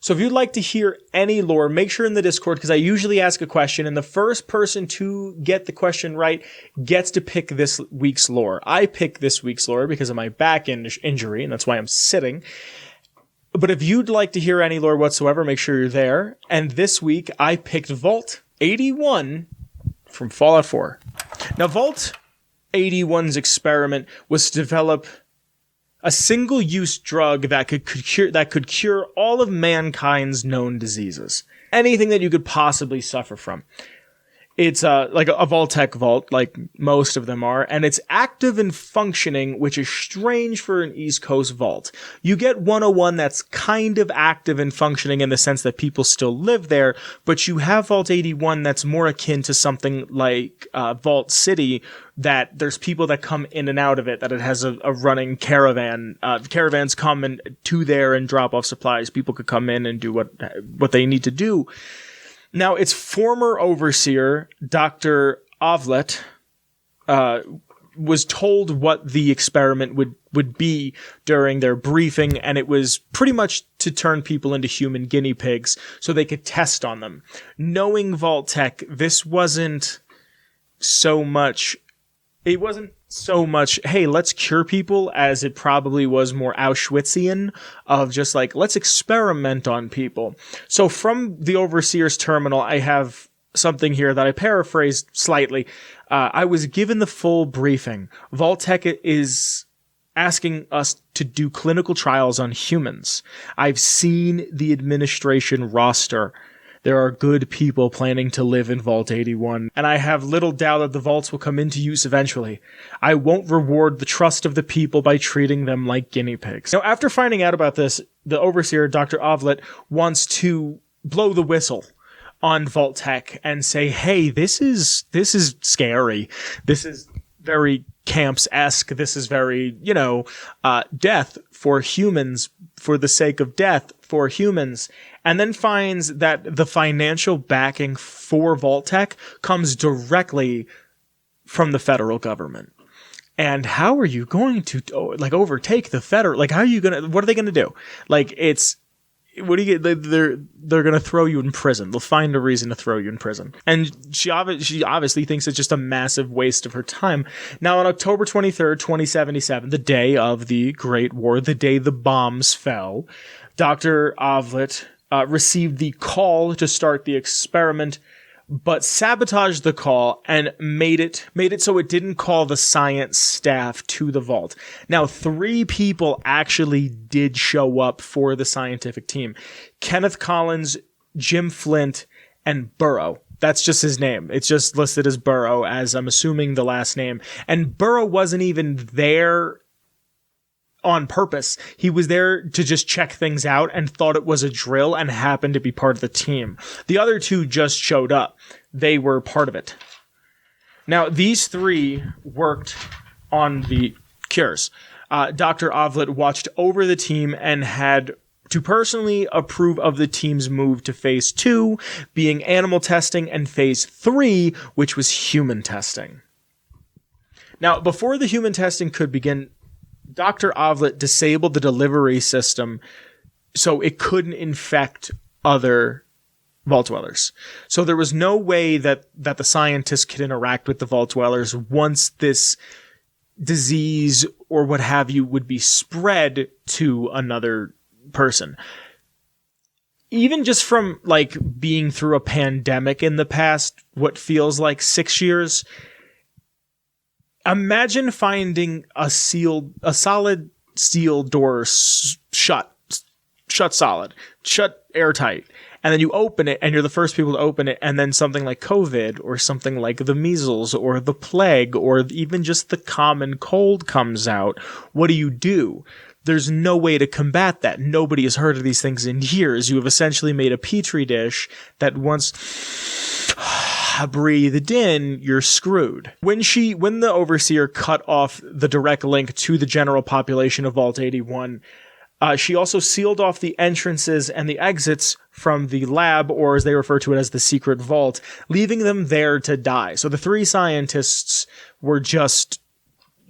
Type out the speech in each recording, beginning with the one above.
So if you'd like to hear any lore, make sure in the Discord, because I usually ask a question, and the first person to get the question right gets to pick this week's lore. I pick this week's lore because of my back injury, and that's why I'm sitting. But if you'd like to hear any lore whatsoever, make sure you're there. And this week, I picked Vault 81 from Fallout 4. Now, Vault 81's experiment was to develop a single-use drug that could cure all of mankind's known diseases. Anything that you could possibly suffer from. It's like a Vault-Tec vault, like most of them are, and it's active and functioning, which is strange for an East Coast vault. You get 101 that's kind of active and functioning in the sense that people still live there, but you have Vault 81 that's more akin to something like Vault City, that there's people that come in and out of it, that it has a running caravan. Caravans come to there and drop off supplies. People could come in and do what they need to do. Now, its former overseer, Dr. Ovlet, was told what the experiment would be during their briefing, and it was pretty much to turn people into human guinea pigs so they could test on them. Knowing Vault-Tec, this wasn't so much, hey, let's cure people, as it probably was more Auschwitzian of just like, let's experiment on people. So from the Overseer's terminal, I have something here that I paraphrased slightly. I was given the full briefing. Vault-Tec is asking us to do clinical trials on humans. I've seen the administration roster. There are good people planning to live in Vault 81, and I have little doubt that the vaults will come into use eventually. I won't reward the trust of the people by treating them like guinea pigs. Now, after finding out about this, the Overseer, Dr. Ovlet, wants to blow the whistle on Vault-Tec and say, hey, this is scary. This is very Camps-esque. This is very, death for humans, for the sake of death for humans. And then finds that the financial backing for Vault-Tec comes directly from the federal government. And how are you going to overtake the federal? Like, how are you what are they gonna do? Like, they're gonna throw you in prison. They'll find a reason to throw you in prison. And she obviously thinks it's just a massive waste of her time. Now, on October 23rd, 2077, the day of the Great War, the day the bombs fell, Dr. Ovlet received the call to start the experiment, but sabotaged the call and made it so it didn't call the science staff to the vault. Now, 3 people actually did show up for the scientific team. Kenneth Collins, Jim Flint, and Burrow. That's just his name. It's just listed as Burrow, as I'm assuming the last name. And Burrow wasn't even there on purpose. He was there to just check things out and thought it was a drill and happened to be part of the team. The other 2 just showed up. They were part of it. Now, these 3 worked on the cures. Dr. Ovlet watched over the team and had to personally approve of the team's move to phase 2, being animal testing, and phase 3, which was human testing. Now, before the human testing could begin, Dr. Ovlet disabled the delivery system so it couldn't infect other Vault Dwellers. So there was no way that the scientists could interact with the Vault Dwellers once this disease or what have you would be spread to another person. Even just from being through a pandemic in the past, what feels like 6 years, imagine finding a solid steel door shut solid, shut airtight, and then you open it and you're the first people to open it, and then something like COVID or something like the measles or the plague or even just the common cold comes out. What do? There's no way to combat that. Nobody has heard of these things in years. You have essentially made a petri dish that once breathed in, you're screwed. When the Overseer cut off the direct link to the general population of Vault 81, she also sealed off the entrances and the exits from the lab, or as they refer to it as the secret vault, leaving them there to die. So the 3 scientists were just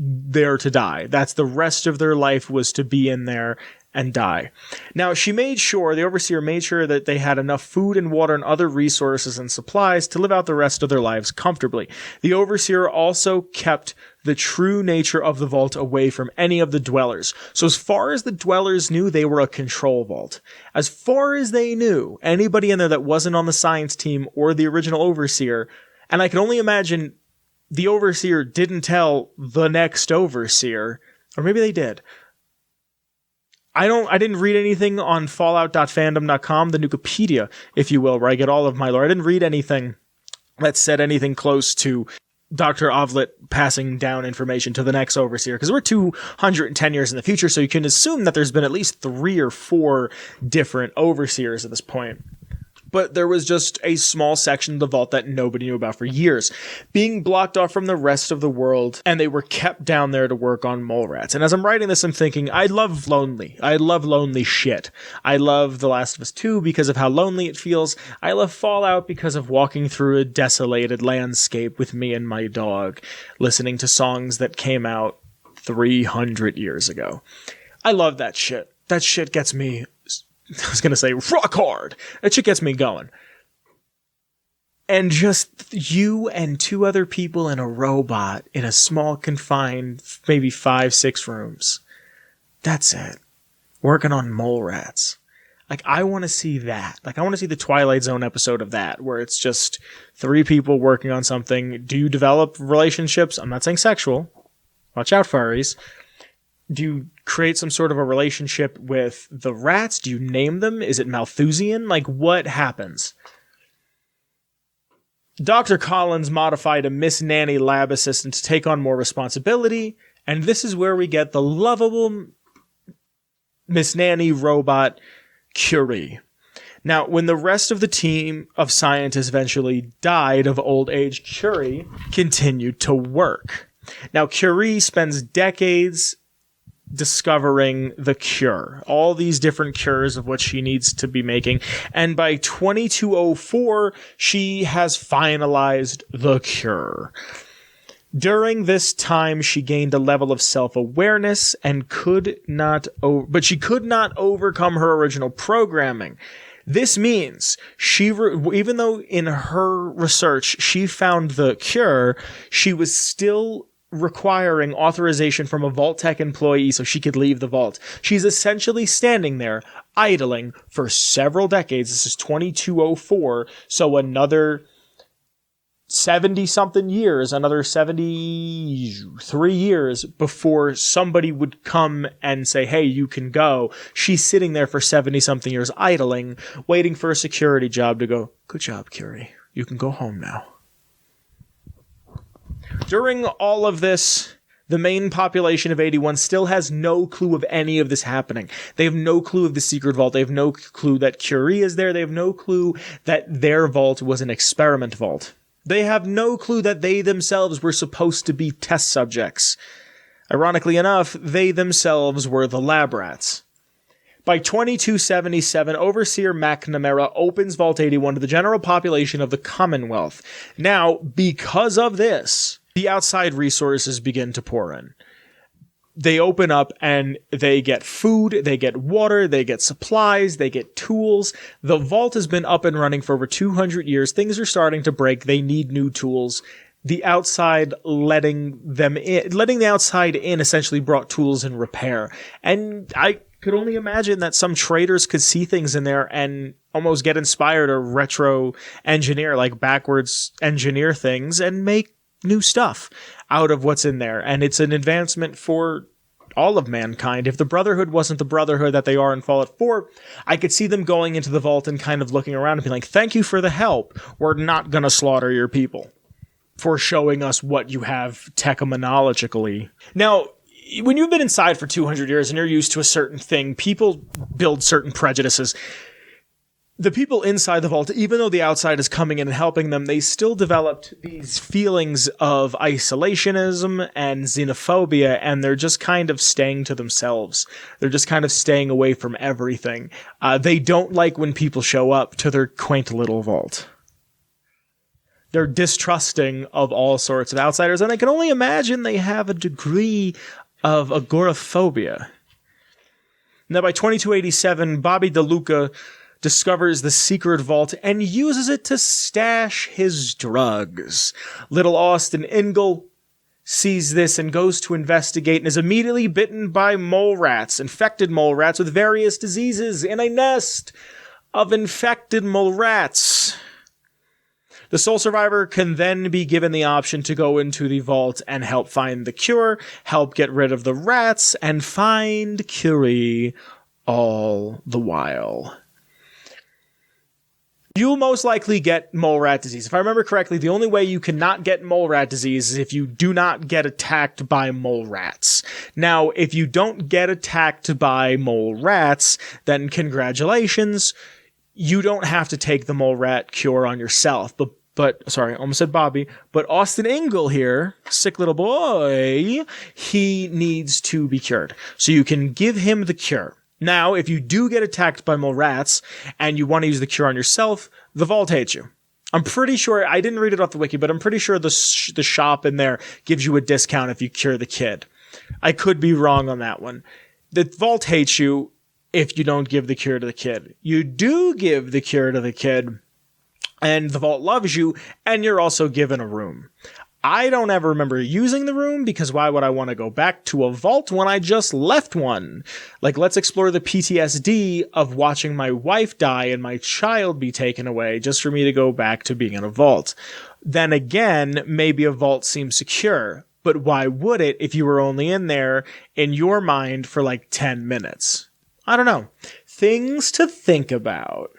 there to die. That's the rest of their life, was to be in there and die. Now, the Overseer made sure that they had enough food and water and other resources and supplies to live out the rest of their lives comfortably. The Overseer also kept the true nature of the vault away from any of the dwellers. So as far as the dwellers knew, they were a control vault. As far as they knew, anybody in there that wasn't on the science team or the original Overseer, and I can only imagine the Overseer didn't tell the next Overseer, or maybe they did. I didn't read anything on fallout.fandom.com, the Nukipedia, if you will, where I get all of my lore. I didn't read anything that said anything close to Dr. Ovlet passing down information to the next Overseer, because we're 210 years in the future, so you can assume that there's been at least 3 or 4 different Overseers at this point. But there was just a small section of the vault that nobody knew about for years, being blocked off from the rest of the world, and they were kept down there to work on mole rats. And as I'm writing this, I'm thinking, I love lonely shit. I love The Last of Us 2 because of how lonely it feels. I love Fallout because of walking through a desolated landscape with me and my dog, listening to songs that came out 300 years ago. I love that shit. That shit gets me... I was going to say rock hard. That shit gets me going. And just you and 2 other people and a robot in a small confined, maybe 5-6 rooms. That's it. Working on mole rats. Like, I want to see that. Like, I want to see the Twilight Zone episode of that, where it's just 3 people working on something. Do you develop relationships? I'm not saying sexual. Watch out, furries. Do you create some sort of a relationship with the rats? Do you name them? Is it Malthusian? Like, what happens? Dr. Collins modified a Miss Nanny lab assistant to take on more responsibility, and this is where we get the lovable Miss Nanny robot, Curie. Now, when the rest of the team of scientists eventually died of old age, Curie continued to work. Now, Curie spends decades discovering the cure, all these different cures of what she needs to be making, and by 2204 she has finalized the cure. During this time she gained a level of self-awareness and but she could not overcome her original programming. This means even though in her research she found the cure, she was still requiring authorization from a Vault-Tec employee so she could leave the vault. She's essentially standing there, idling for several decades. This is 2204, so another 70-something years, another 73 years before somebody would come and say, hey, you can go. She's sitting there for 70-something years idling, waiting for a security job to go, good job, Curie. You can go home now. During all of this, the main population of 81 still has no clue of any of this happening. They have no clue of the secret vault. They have no clue that Curie is there. They have no clue that their vault was an experiment vault. They have no clue that they themselves were supposed to be test subjects. Ironically enough, they themselves were the lab rats. By 2277, Overseer McNamara opens Vault 81 to the general population of the Commonwealth. Now, because of this, the outside resources begin to pour in. They open up and they get food, they get water, they get supplies, they get tools. The vault has been up and running for over 200 years. Things are starting to break. They need new tools. The outside letting the outside in essentially brought tools and repair. And I could only imagine that some traders could see things in there and almost get inspired or retro engineer, like backwards engineer things and make new stuff out of what's in there. And it's an advancement for all of mankind. If the Brotherhood wasn't the Brotherhood that they are in Fallout 4, I could see them going into the vault and kind of looking around and being like, thank you for the help. We're not going to slaughter your people for showing us what you have technologically. Now, when you've been inside for 200 years and you're used to a certain thing, people build certain prejudices. The people inside the vault, even though the outside is coming in and helping them, they still developed these feelings of isolationism and xenophobia, and they're just kind of staying to themselves. They're just kind of staying away from everything. They don't like when people show up to their quaint little vault. They're distrusting of all sorts of outsiders, and I can only imagine they have a degree of agoraphobia. Now, by 2287, Bobby DeLuca discovers the secret vault and uses it to stash his drugs. Little Austin Ingle sees this and goes to investigate and is immediately bitten by mole rats, infected mole rats with various diseases in a nest of infected mole rats. The sole survivor can then be given the option to go into the vault and help find the cure, help get rid of the rats, and find Curie all the while. You'll most likely get mole rat disease. If I remember correctly, the only way you cannot get mole rat disease is if you do not get attacked by mole rats. Now, if you don't get attacked by mole rats, then congratulations. You don't have to take the mole rat cure on yourself. But sorry, I almost said Bobby. But Austin Ingle here, sick little boy, he needs to be cured. So you can give him the cure. Now, if you do get attacked by mole rats and you want to use the cure on yourself, the vault hates you. I'm pretty sure, I didn't read it off the wiki, but I'm pretty sure the shop in there gives you a discount if you cure the kid. I could be wrong on that one. The vault hates you if you don't give the cure to the kid. You do give the cure to the kid, and the vault loves you, and you're also given a room. I don't ever remember using the room, because why would I want to go back to a vault when I just left one? Like, let's explore the PTSD of watching my wife die and my child be taken away just for me to go back to being in a vault. Then again, maybe a vault seems secure, but why would it if you were only in there, in your mind, for like 10 minutes? I don't know. Things to think about.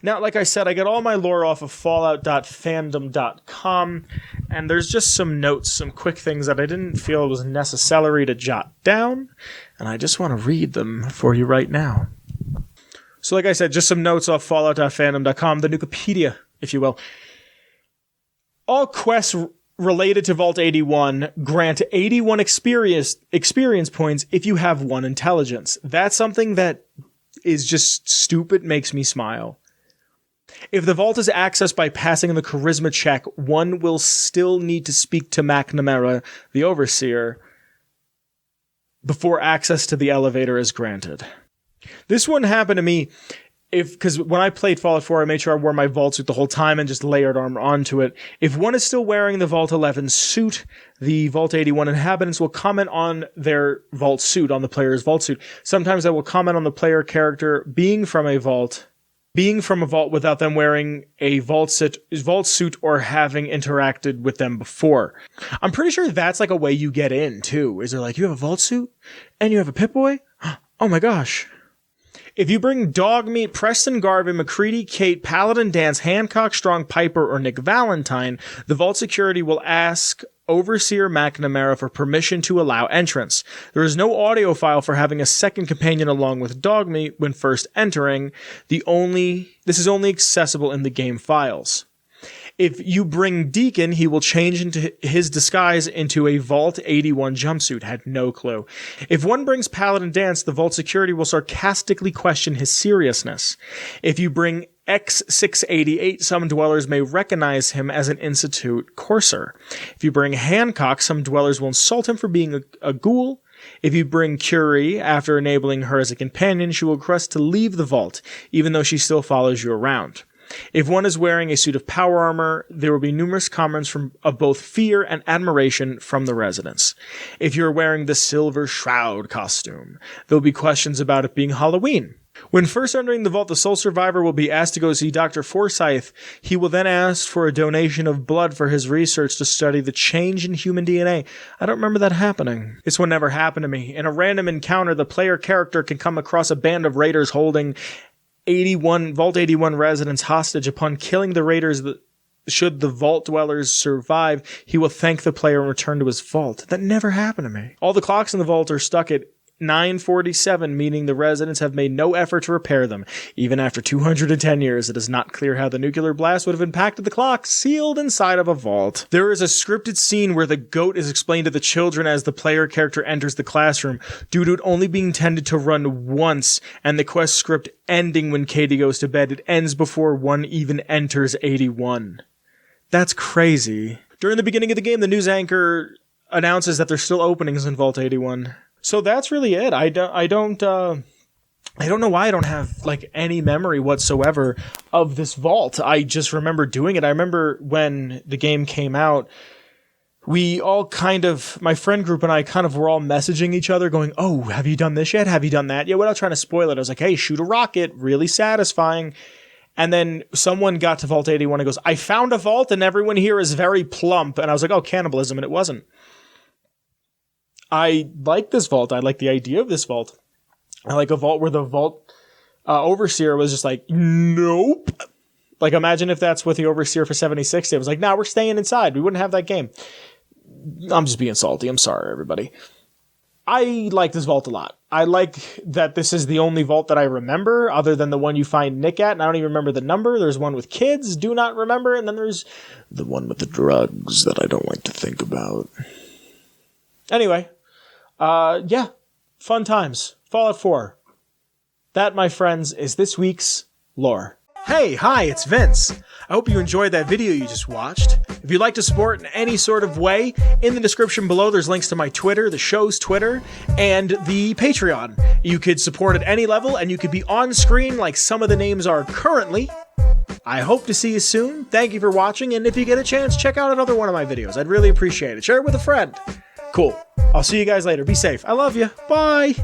Now, like I said, I get all my lore off of fallout.fandom.com, and there's just some notes, some quick things that I didn't feel was necessary to jot down, and I just want to read them for you right now. So like I said, just some notes off fallout.fandom.com, the Nukipedia, if you will. All quests related to Vault 81 grant 81 experience points if you have 1 intelligence. That's something that is just stupid, makes me smile. If the vault is accessed by passing the charisma check, one will still need to speak to McNamara, the overseer, before access to the elevator is granted. This wouldn't happen to me because when I played Fallout 4, I made sure I wore my vault suit the whole time and just layered armor onto it. If one is still wearing the Vault 11 suit, the Vault 81 inhabitants will comment on their vault suit, on the player's vault suit. Sometimes they will comment on the player character being from a vault without them wearing a vault suit or having interacted with them before. I'm pretty sure that's like a way you get in too. Is there like, you have a vault suit and you have a Pip-Boy? Oh my gosh. If you bring Dogmeat, Preston Garvin, McCready, Kate, Paladin Dance, Hancock, Strong, Piper, or Nick Valentine, the vault security will ask Overseer McNamara for permission to allow entrance. There is no audio file for having a second companion along with Dogmeat when first entering. This is only accessible in the game files. If you bring Deacon, he will change into his disguise into a Vault 81 jumpsuit. Had no clue. If one brings Paladin Dance, the Vault security will sarcastically question his seriousness. If you bring X688, some dwellers may recognize him as an Institute Courser. If you bring Hancock, some dwellers will insult him for being a ghoul. If you bring Curie, after enabling her as a companion, she will request to leave the vault, even though she still follows you around. If one is wearing a suit of power armor, there will be numerous comments of both fear and admiration from the residents. If you're wearing the Silver Shroud costume, there will be questions about it being Halloween. When first entering the vault, the sole survivor will be asked to go see Dr. Forsyth. He will then ask for a donation of blood for his research to study the change in human DNA. I don't remember that happening. This one never happened to me. In a random encounter, the player character can come across a band of raiders holding Vault 81 residents hostage. Upon killing the raiders, should the vault dwellers survive, he will thank the player and return to his vault. That never happened to me. All the clocks in the vault are stuck at 9:47, meaning the residents have made no effort to repair them. Even after 210 years, it is not clear how the nuclear blast would have impacted the clocks sealed inside of a vault. There is a scripted scene where the goat is explained to the children as the player character enters the classroom, due to it only being intended to run once, and the quest script ending when Katie goes to bed. It ends before one even enters 81. That's crazy. During the beginning of the game, the news anchor announces that there's still openings in Vault 81. So that's really it. I don't know why I don't have like any memory whatsoever of this vault. I just remember doing it. I remember when the game came out, we all my friend group and I kind of were all messaging each other going, oh, have you done this yet? Have you done that? Yeah, without trying to spoil it. I was like, hey, shoot a rocket. Really satisfying. And then someone got to Vault 81 and goes, I found a vault and everyone here is very plump. And I was like, oh, cannibalism. And it wasn't. I like this vault. I like the idea of this vault. I like a vault where the vault overseer was just like, nope. Like, imagine if that's what the overseer for 76 did. It was like, nah, we're staying inside. We wouldn't have that game. I'm just being salty. I'm sorry, everybody. I like this vault a lot. I like that this is the only vault that I remember other than the one you find Nick at, and I don't even remember the number. There's one with kids, do not remember, and then there's the one with the drugs that I don't like to think about. Anyway, yeah, fun times. Fallout 4. That, my friends, is this week's lore. Hey, hi, it's Vince. I hope you enjoyed that video you just watched. If you'd like to support in any sort of way, in the description below there's links to my Twitter, the show's Twitter, and the Patreon. You could support at any level, and you could be on screen like some of the names are currently. I hope to see you soon. Thank you for watching, and if you get a chance, check out another one of my videos. I'd really appreciate it. Share it with a friend. Cool. I'll see you guys later. Be safe. I love you. Bye.